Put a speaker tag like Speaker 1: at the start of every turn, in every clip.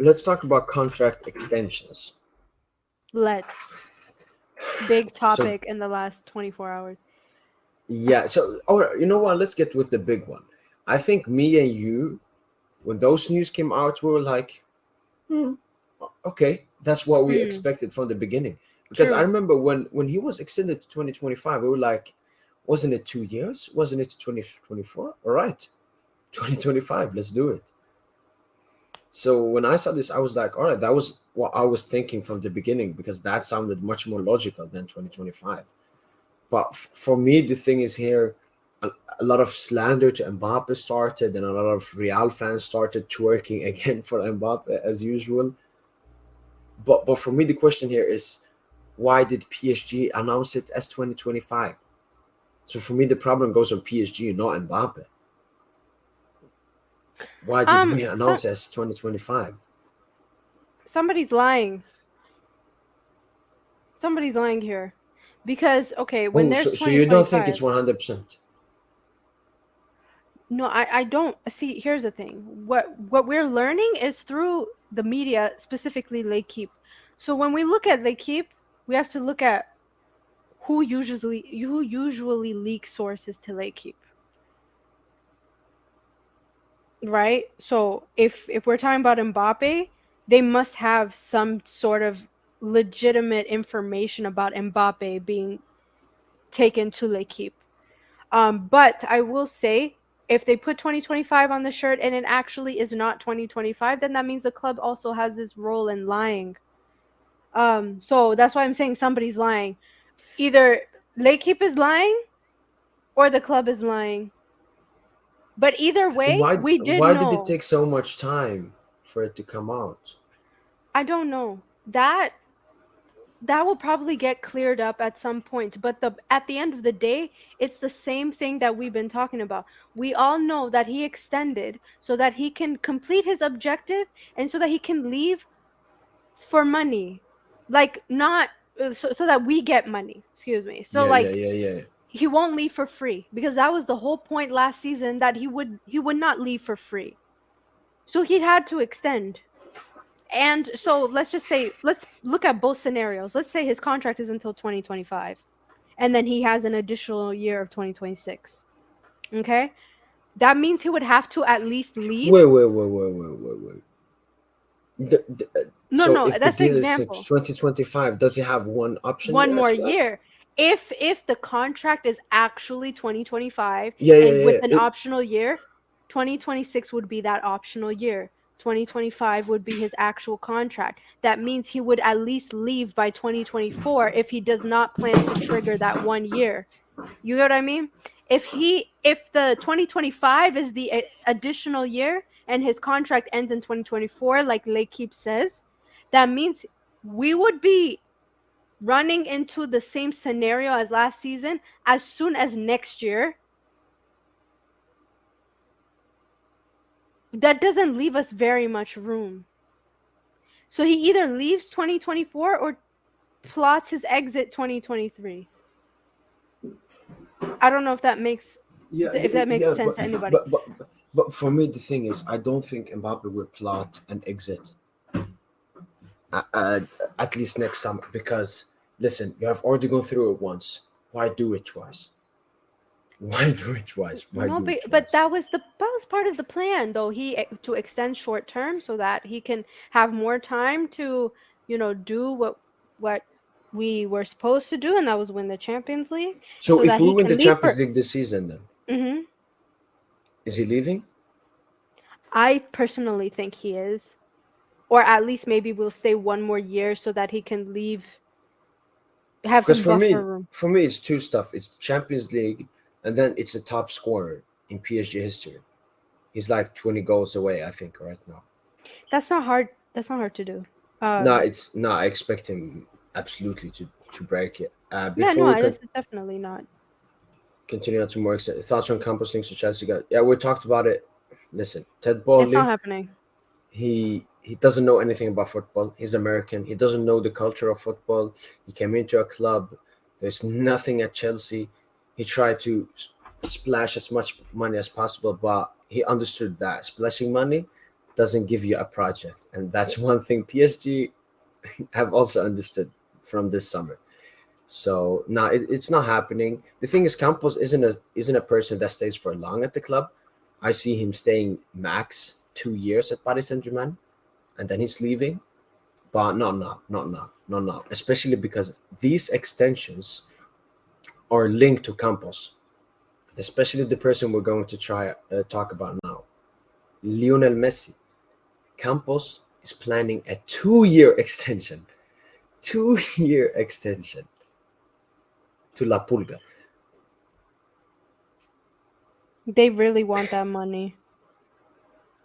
Speaker 1: let's talk about contract extensions.
Speaker 2: Let's. Big
Speaker 1: So
Speaker 2: topic in the last 24 hours.
Speaker 1: yeah, so you know what? Let's get with the big one. I think me and you, when those news came out, we were like, hmm, okay, that's what we
Speaker 2: Hmm.
Speaker 1: expected from the beginning. Because I
Speaker 2: True.
Speaker 1: remember when he was extended to 2025, we were like, wasn't it 2 years? Wasn't it 2024? All right, 2025, let's do it. So when I saw this, I was like, all right, that was what I was thinking from the beginning because that sounded much more logical than 2025. But for me, the thing is here, a lot of slander to Mbappe started, and a lot of Real fans started twerking again for Mbappe as usual. But for me, the question here is, why did PSG announce it as 2025? So for me, the problem goes on PSG, not Mbappe. Why did we
Speaker 2: So
Speaker 1: announce as 2025?
Speaker 2: somebody's lying. Somebody's lying here. Because okay, when
Speaker 1: Oh,
Speaker 2: there's
Speaker 1: so you don't think
Speaker 2: 2025,
Speaker 1: it's 100%?
Speaker 2: no, I don't see. Here's the thing. What we're learning is through the media, specifically L'Equipe. So when we look at L'Equipe, we have to look at who usually leaks sources to L'Equipe, right? So if we're talking about Mbappe, they must have some sort of legitimate information about Mbappe being taken to L'Equipe. But I will say, if they put 2025 on the shirt and it actually is not 2025, then that means the club also has this role in lying. So that's why I'm saying somebody's lying. Either L'Equipe is lying or the club is lying. But either way,
Speaker 1: Why
Speaker 2: we did
Speaker 1: why did it
Speaker 2: know.
Speaker 1: take so much time for it to come out?
Speaker 2: I don't know. That will probably get cleared up at some point, but the at the end of the day, it's the same thing that we've been talking about. We all know that he extended so that he can complete his objective and so that he can leave for money, like not so that we get money, excuse me. So
Speaker 1: Yeah, yeah,
Speaker 2: like
Speaker 1: yeah, yeah.
Speaker 2: he won't leave for free, because that was the whole point last season, that he would not leave for free, so he had to extend. And so let's just say, let's look at both scenarios. Let's say his contract is until 2025 and then he has an additional year of 2026. Okay? That means he would have to at least leave.
Speaker 1: Wait.
Speaker 2: No,
Speaker 1: So
Speaker 2: no,
Speaker 1: if the
Speaker 2: that's an
Speaker 1: deal is to
Speaker 2: example.
Speaker 1: 2025, does he have one option
Speaker 2: One
Speaker 1: year
Speaker 2: more
Speaker 1: as well?
Speaker 2: year. If the contract is actually 2025
Speaker 1: Yeah, yeah,
Speaker 2: and with
Speaker 1: yeah.
Speaker 2: an optional year, 2026 would be that optional year. 2025 would be his actual contract. That means he would at least leave by 2024 if he does not plan to trigger that 1 year. You get what I mean? If the 2025 is the additional year and his contract ends in 2024, like L'Equipe says, that means we would be running into the same scenario as last season as soon as next year. That doesn't leave us very much room. So he either leaves 2024 or plots his exit 2023. I don't know if that makes
Speaker 1: Yeah,
Speaker 2: if that makes
Speaker 1: yeah,
Speaker 2: sense to anybody.
Speaker 1: but for me, the thing is, I don't think Mbappe will plot an exit uh, uh, at least next summer because listen, you have already gone through it once. Why do it twice? Why do it twice? Why
Speaker 2: No,
Speaker 1: do it
Speaker 2: but
Speaker 1: twice?
Speaker 2: that was part of the plan, though. To extend short term so that he can have more time to, do what we were supposed to do, and that was win the Champions League,
Speaker 1: So
Speaker 2: so
Speaker 1: if
Speaker 2: that
Speaker 1: we
Speaker 2: he
Speaker 1: win the
Speaker 2: can leave for.
Speaker 1: Champions League this season, then
Speaker 2: Hmm.
Speaker 1: is he leaving?
Speaker 2: I personally think he is, or at least maybe we'll stay one more year so that he can leave, have
Speaker 1: Because
Speaker 2: some buffer room.
Speaker 1: for me, it's two stuff. It's Champions League, and then it's a top scorer in PSG history. He's like 20 goals away, I think, right now.
Speaker 2: That's not hard. That's not hard to do.
Speaker 1: No,
Speaker 2: Um,
Speaker 1: it's no. I expect him absolutely to break it.
Speaker 2: yeah,
Speaker 1: Before we
Speaker 2: no,
Speaker 1: can
Speaker 2: this is definitely not.
Speaker 1: continue on to more thoughts on Campos links to Chelsea. Guys, yeah, we talked about it. Listen, Ted
Speaker 2: It's not
Speaker 1: Bowley,
Speaker 2: happening.
Speaker 1: he doesn't know anything about football. He's American. He doesn't know the culture of football. He came into a club. There's nothing at Chelsea. He tried to splash as much money as possible, but he understood that splashing money doesn't give you a project, and that's one thing PSG have also understood from this summer. So no, it's not happening. The thing is, Campos isn't a person that stays for long at the club. I see him staying max 2 years at Paris Saint-Germain, and then he's leaving. But not now, not now, not now. Especially because these extensions are linked to Campos, especially the person we're going to try talk about now, Lionel Messi. Campos is planning a 2-year extension, 2-year extension to La Pulga.
Speaker 2: They really want that money.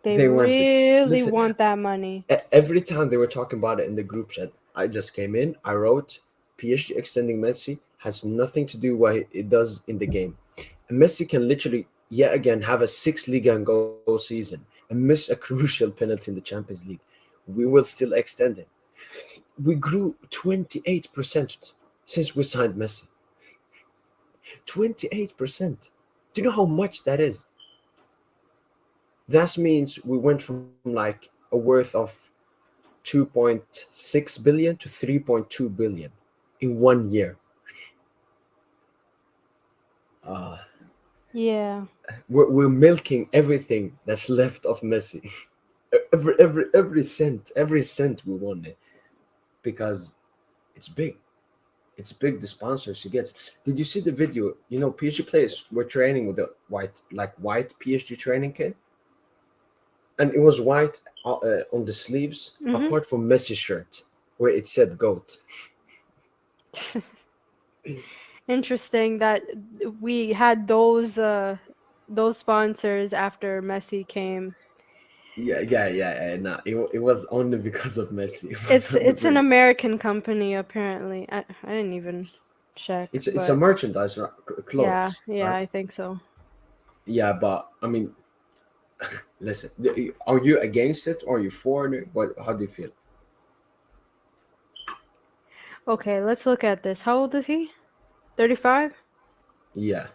Speaker 2: They
Speaker 1: Want it.
Speaker 2: really
Speaker 1: Listen,
Speaker 2: want that money.
Speaker 1: every time they were talking about it in the group chat, I just came in, I wrote, PSG extending Messi has nothing to do what it does in the game. And Messi can literally, yet again, have a 6 Liga and goal season and miss a crucial penalty in the Champions League. We will still extend it. We grew 28% since we signed Messi. 28%. Do you know how much that is? That means we went from like a worth of 2.6 billion to 3.2 billion in 1 year.
Speaker 2: Yeah.
Speaker 1: We're milking everything that's left of Messi. every cent we want it, because it's big. It's big, the sponsors he gets. Did you see the video? You know, PSG players were training with a white PSG training kit, and it was white on the sleeves, apart from Messi shirt where it said "GOAT."
Speaker 2: Interesting that we had those sponsors after Messi came.
Speaker 1: Yeah. No, it was only because of Messi.
Speaker 2: It's an American company apparently. I didn't even check.
Speaker 1: It's a merchandise clothes.
Speaker 2: Yeah,
Speaker 1: Right?
Speaker 2: I think so.
Speaker 1: Yeah, but I mean, listen, are you against it or are you for it? How do you feel?
Speaker 2: Okay, let's look at this. How old is he? 35?
Speaker 1: Yeah.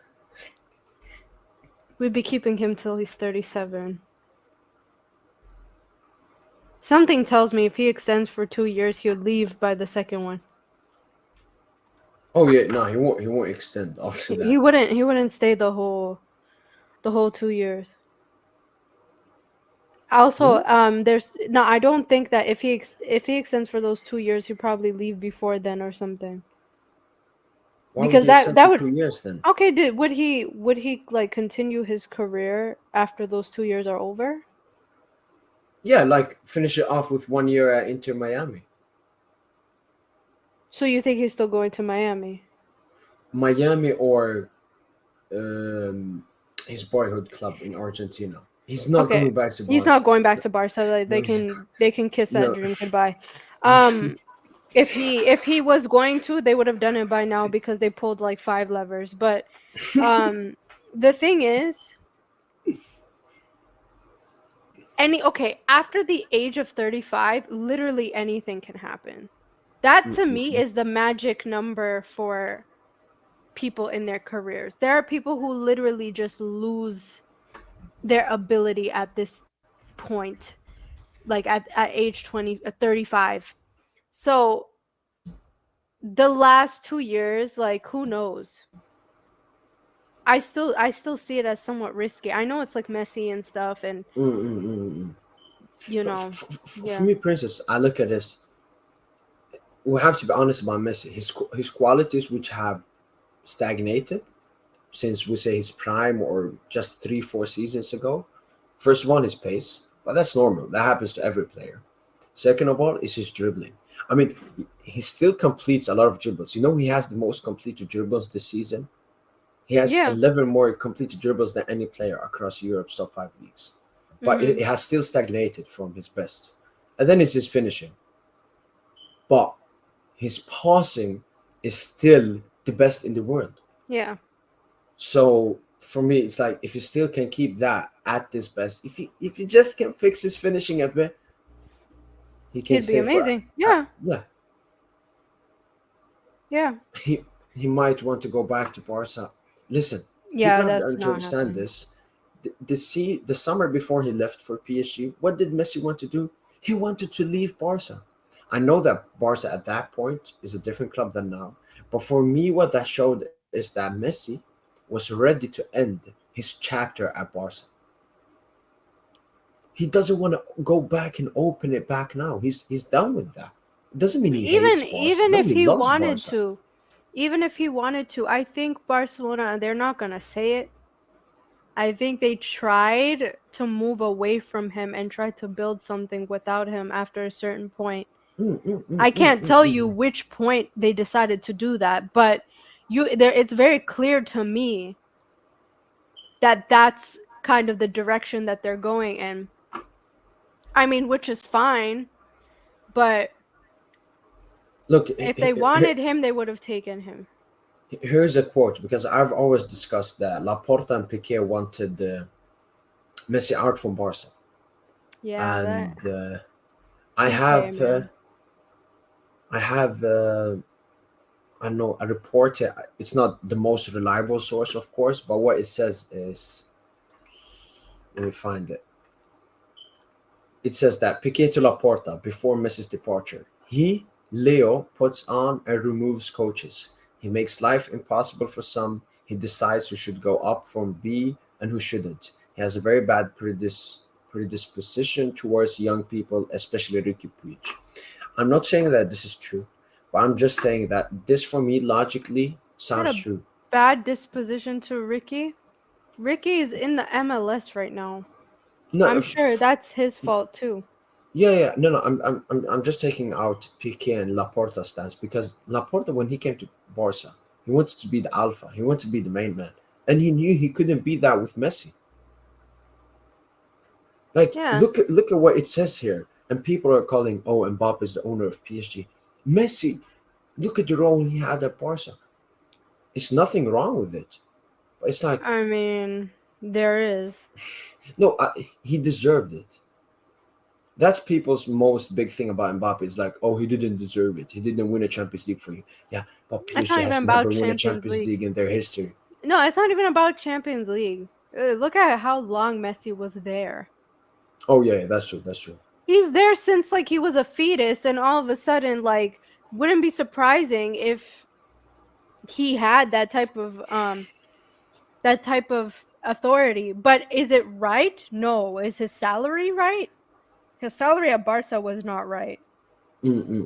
Speaker 2: We'd be keeping him till he's 37. Something tells me if he extends for 2 years, he'll leave by the second one.
Speaker 1: Oh yeah, no, he won't. He won't extend after that.
Speaker 2: He wouldn't stay the whole 2 years. Also, there's no. I don't think that if he extends for those 2 years, he'll probably leave before then or something.
Speaker 1: Why would
Speaker 2: Because
Speaker 1: he extend
Speaker 2: that
Speaker 1: for
Speaker 2: would
Speaker 1: 2 years then?
Speaker 2: okay. Would he like continue his career after those 2 years are over?
Speaker 1: Yeah, like finish it off with 1 year at Inter Miami.
Speaker 2: So you think he's still going to Miami?
Speaker 1: Miami or his boyhood club in Argentina. He's not
Speaker 2: Okay,
Speaker 1: going back to
Speaker 2: he's
Speaker 1: Barca.
Speaker 2: not going back to Barca. Like
Speaker 1: No,
Speaker 2: they can kiss that
Speaker 1: no.
Speaker 2: dream goodbye. If he was going to, they would have done it by now because they pulled like 5 levers. But the thing is, after the age of 35, literally anything can happen. That to me is the magic number for people in their careers. There are people who literally just lose their ability at this point, like at age 20, 35. So the last 2 years, like who knows? I still see it as somewhat risky. I know it's like Messi and stuff, and you know,
Speaker 1: For me, Princess, I look at this. We have to be honest about Messi. His qualities, which have stagnated since we say his prime or just 3-4 seasons ago. First one is pace, but that's normal. That happens to every player. Second of all is his dribbling. I mean, he still completes a lot of dribbles. You know, he has the most completed dribbles this season. He has 11 more completed dribbles than any player across Europe's top 5 leagues. But it has still stagnated from his best. And then it's his finishing. But his passing is still the best in the world.
Speaker 2: Yeah.
Speaker 1: So for me, it's like if he still can keep that at his best, if he just can fix his finishing a bit, he can
Speaker 2: He'd be amazing. Yeah.
Speaker 1: He might want to go back to Barca. Listen,
Speaker 2: Yeah,
Speaker 1: people have
Speaker 2: that's
Speaker 1: to
Speaker 2: not
Speaker 1: understand
Speaker 2: happening.
Speaker 1: this. the summer before he left for PSG, what did Messi want to do? He wanted to leave Barca. I know that Barca at that point is a different club than now, but for me, what that showed is that Messi was ready to end his chapter at Barca. He doesn't want to go back and open it back now. He's done with that. It doesn't mean he hates Barca.
Speaker 2: Even
Speaker 1: No,
Speaker 2: if
Speaker 1: he
Speaker 2: he
Speaker 1: loves
Speaker 2: wanted
Speaker 1: Barca.
Speaker 2: to, even if he wanted to, I think Barcelona, they're not going to say it. I think they tried to move away from him and tried to build something without him after a certain point.
Speaker 1: Mm, mm, mm,
Speaker 2: I
Speaker 1: mm,
Speaker 2: can't
Speaker 1: mm,
Speaker 2: tell
Speaker 1: mm,
Speaker 2: you
Speaker 1: mm.
Speaker 2: which point they decided to do that, but it's very clear to me that that's kind of the direction that they're going in. I mean, which is fine, but
Speaker 1: Look,
Speaker 2: if they wanted him, they would have taken him.
Speaker 1: here's a quote because I've always discussed that Laporta and Piqué wanted Messi out from Barca,
Speaker 2: Yeah, that
Speaker 1: and I
Speaker 2: PK,
Speaker 1: have
Speaker 2: man.
Speaker 1: I have I know a report. It's not the most reliable source, of course, but what it says is, let me find it. It says that Piqué to Laporta before Messi's departure. He, Leo, puts on and removes coaches. He makes life impossible for some. He decides who should go up from B and who shouldn't. He has a very bad predisposition towards young people, especially Ricky Puig. I'm not saying that this is true, but I'm just saying that this for me logically
Speaker 2: He had
Speaker 1: sounds
Speaker 2: a
Speaker 1: true.
Speaker 2: bad disposition to Ricky. Ricky is in the MLS right now.
Speaker 1: No,
Speaker 2: I'm sure that's his fault too.
Speaker 1: yeah, yeah, no, no. I'm just taking out Piqué and Laporta stance because Laporta, when he came to Barca, he wanted to be the alpha. He wanted to be the main man, and he knew he couldn't be that with Messi. Like,
Speaker 2: Yeah.
Speaker 1: look at what it says here, and people are calling, oh, Mbappe is the owner of PSG. Messi, look at the role he had at Barca. It's nothing wrong with it, but it's like,
Speaker 2: I mean, there is.
Speaker 1: no, he deserved it. That's people's most big thing about Mbappe is like, oh, he didn't deserve it. He didn't win a Champions League for you. Yeah, but
Speaker 2: It's
Speaker 1: PSG
Speaker 2: not even
Speaker 1: has
Speaker 2: about
Speaker 1: never won a
Speaker 2: Champions
Speaker 1: Champions
Speaker 2: League.
Speaker 1: League in their history.
Speaker 2: No, it's not even about Champions League. Look at how long Messi was there.
Speaker 1: Oh yeah, yeah, that's true. That's true.
Speaker 2: He's there since like he was a fetus, and all of a sudden, like, wouldn't be surprising if he had that type of authority. But is it right? No. Is his salary right? His salary at Barca was not right.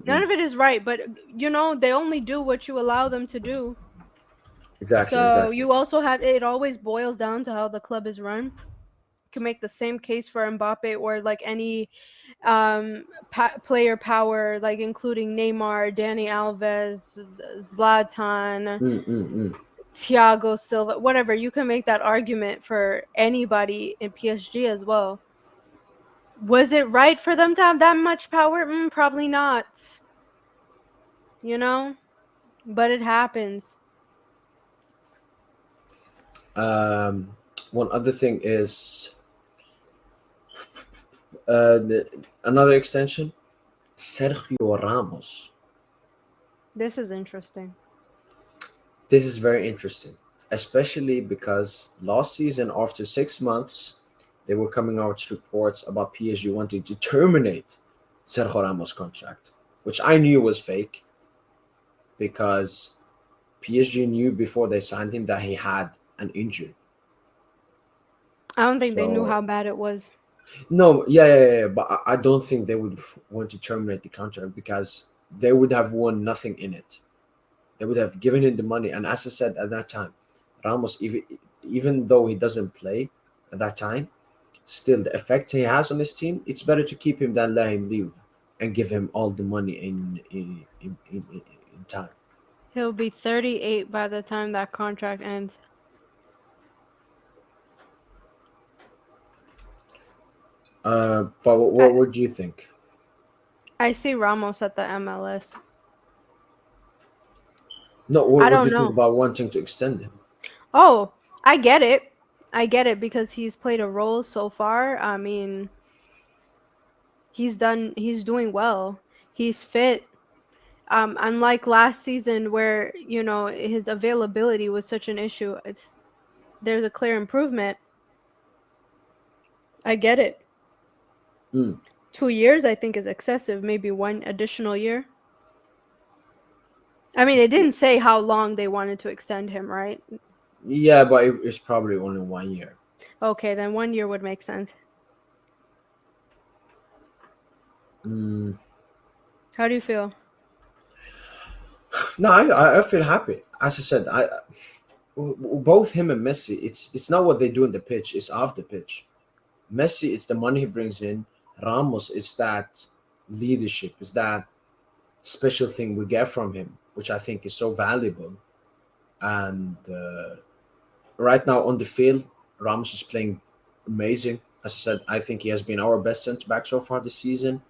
Speaker 2: None
Speaker 1: Mm-mm-mm.
Speaker 2: of it is right, but they only do what you allow them to do.
Speaker 1: Exactly,
Speaker 2: So
Speaker 1: exactly.
Speaker 2: you also have it always boils down to how the club is run. You can make the same case for Mbappe or like any player power, like including Neymar, Danny Alves, Zlatan,
Speaker 1: Mm-mm-mm.
Speaker 2: Thiago Silva, whatever. You can make that argument for anybody in PSG as well. Was it right for them to have that much power? Probably not. You know, but it happens.
Speaker 1: Um, one other thing is another extension, Sergio Ramos.
Speaker 2: This is interesting.
Speaker 1: This is very interesting, especially because last season, after 6 months, they were coming out with reports about PSG wanting to terminate Sergio Ramos' contract, which I knew was fake because PSG knew before they signed him that he had an injury.
Speaker 2: I don't think they knew
Speaker 1: So
Speaker 2: how bad it was.
Speaker 1: no, yeah, yeah, yeah, but I don't think they would want to terminate the contract because they would have won nothing in it. They would have given him the money, and as I said at that time, Ramos, even though he doesn't play at that time, still the effect he has on his team, it's better to keep him than let him leave and give him all the money in time.
Speaker 2: He'll be 38 by the time that contract ends.
Speaker 1: But
Speaker 2: I,
Speaker 1: what would you think?
Speaker 2: I see Ramos at the MLS.
Speaker 1: No,
Speaker 2: I
Speaker 1: what do
Speaker 2: don't
Speaker 1: you think
Speaker 2: know.
Speaker 1: about wanting to extend him?
Speaker 2: Oh, I get it. I get it because he's played a role so far. I mean, he's doing well. He's fit. Unlike last season where, his availability was such an issue. There's a clear improvement. I get it.
Speaker 1: Mm.
Speaker 2: 2 years, I think, is excessive. Maybe 1 additional year. I mean, it didn't say how long they wanted to extend him, right?
Speaker 1: Yeah, but it's probably only 1 year.
Speaker 2: Okay, then 1 year would make sense.
Speaker 1: Mm.
Speaker 2: How do you feel?
Speaker 1: No, I feel happy. As I said, both him and Messi. It's not what they do in the pitch; it's off the pitch. Messi, it's the money he brings in. Ramos, it's that leadership, it's that special thing we get from him, which I think is so valuable. And right now on the field, Ramos is playing amazing. As I said, I think he has been our best centre back so far this season.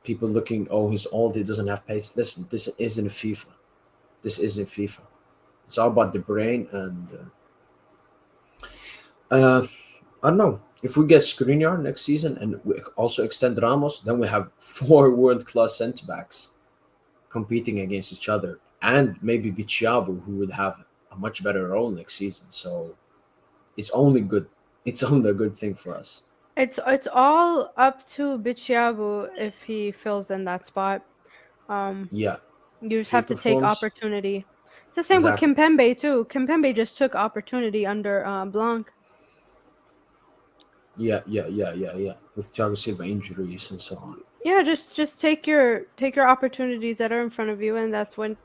Speaker 1: People looking, oh, he's old, he doesn't have pace. Listen, this isn't FIFA. This isn't FIFA. It's all about the brain. And I don't know. If we get Skriniar next season and we also extend Ramos, then we have four world class centre backs competing against each other, and maybe Bichiavu, who would have a much better role next season. So it's only good. It's only a good thing for us.
Speaker 2: It's all up to Bichiabu if he fills in that spot. Um,
Speaker 1: Yeah,
Speaker 2: you
Speaker 1: if
Speaker 2: just
Speaker 1: he
Speaker 2: have to take
Speaker 1: performs
Speaker 2: opportunity. It's the same with
Speaker 1: exactly.
Speaker 2: Kimpembe too. Kimpembe just took opportunity under Blanc.
Speaker 1: Yeah. With Thiago Silva injuries and so on.
Speaker 2: Yeah, just take your opportunities that are in front of you, and that's when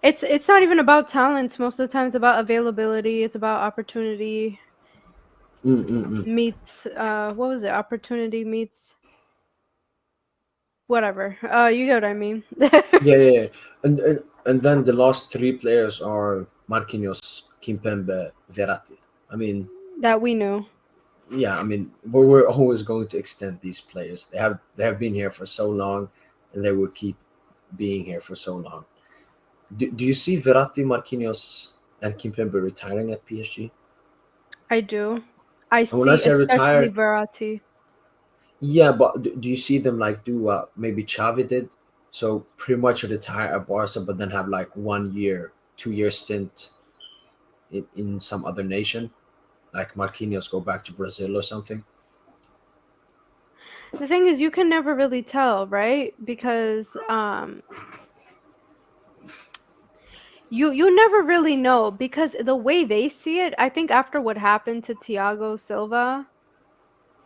Speaker 2: it's not even about talent. Most of the time, it's about availability. It's about opportunity
Speaker 1: Mm.
Speaker 2: meets what was it? Opportunity meets whatever. You get what I mean.
Speaker 1: Yeah. And then the last three players are Marquinhos, Kimpembe, Verratti. I mean,
Speaker 2: That we knew.
Speaker 1: yeah, I mean, we're always going to extend these players. They have been here for so long, and they will keep being here for so long. Do you see Verratti, Marquinhos, and Kimpembe retiring at PSG?
Speaker 2: I do. I
Speaker 1: And when I
Speaker 2: see,
Speaker 1: say
Speaker 2: especially
Speaker 1: retire,
Speaker 2: Verratti.
Speaker 1: yeah, but do you see them like do maybe Xavi did? So pretty much retire at Barca, but then have like 1 year, 2 year stint in some other nation, like Marquinhos go back to Brazil or something.
Speaker 2: The thing is, you can never really tell, right? Because you never really know because the way they see it, I think after what happened to Thiago Silva,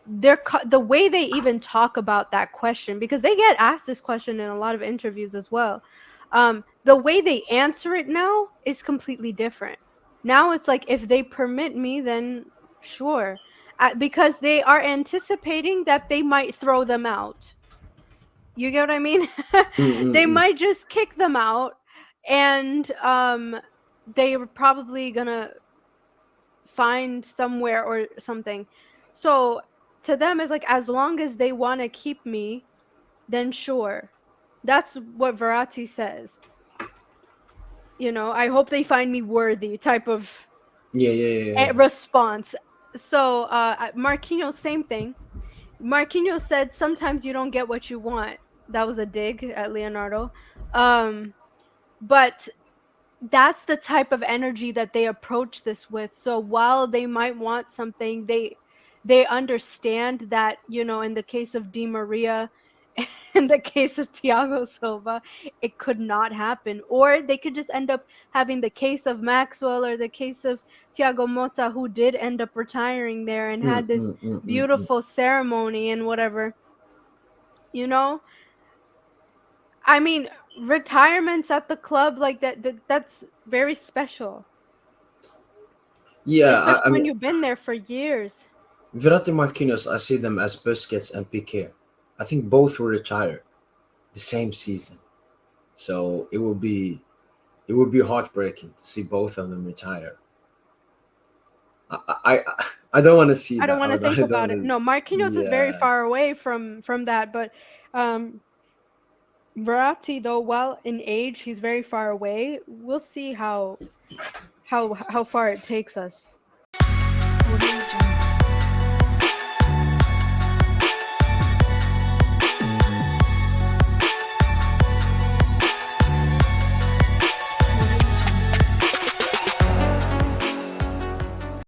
Speaker 2: the way they even talk about that question, because they get asked this question in a lot of interviews as well. The way they answer it now is completely different. Now it's like, if they permit me, then sure, because they are anticipating that they might throw them out. You get what I mean? They
Speaker 1: Mm.
Speaker 2: might just kick them out, and they're probably gonna find somewhere or something. So to them, it's like, as long as they want to keep me, then sure. That's what Verratti says. I hope they find me worthy type of
Speaker 1: Yeah.
Speaker 2: response. So Marquinhos, same thing. Marquinhos said, sometimes you don't get what you want. That was a dig at Leonardo. But that's the type of energy that they approach this with. So while they might want something, they understand that, in the case of Di Maria, in the case of Thiago Silva, it could not happen. Or they could just end up having the case of Maxwell or the case of Thiago Motta, who did end up retiring there and had this
Speaker 1: Mm.
Speaker 2: beautiful ceremony and whatever. You know? I mean, retirements at the club like that's very special,
Speaker 1: Yeah, I
Speaker 2: especially when
Speaker 1: mean,
Speaker 2: you've been there for years.
Speaker 1: Verratti, Marquinhos, I see them as Busquets and Piqué. I think both will retire the same season, so it would be heartbreaking to see both of them retire. I I don't want to see
Speaker 2: I don't
Speaker 1: that.
Speaker 2: want to
Speaker 1: I
Speaker 2: think
Speaker 1: don't
Speaker 2: about it.
Speaker 1: want
Speaker 2: No,
Speaker 1: to.
Speaker 2: Marquinhos is very
Speaker 1: Yeah,
Speaker 2: far away from that, but um Verratti, though, while in age he's very far away. We'll see how far it takes us.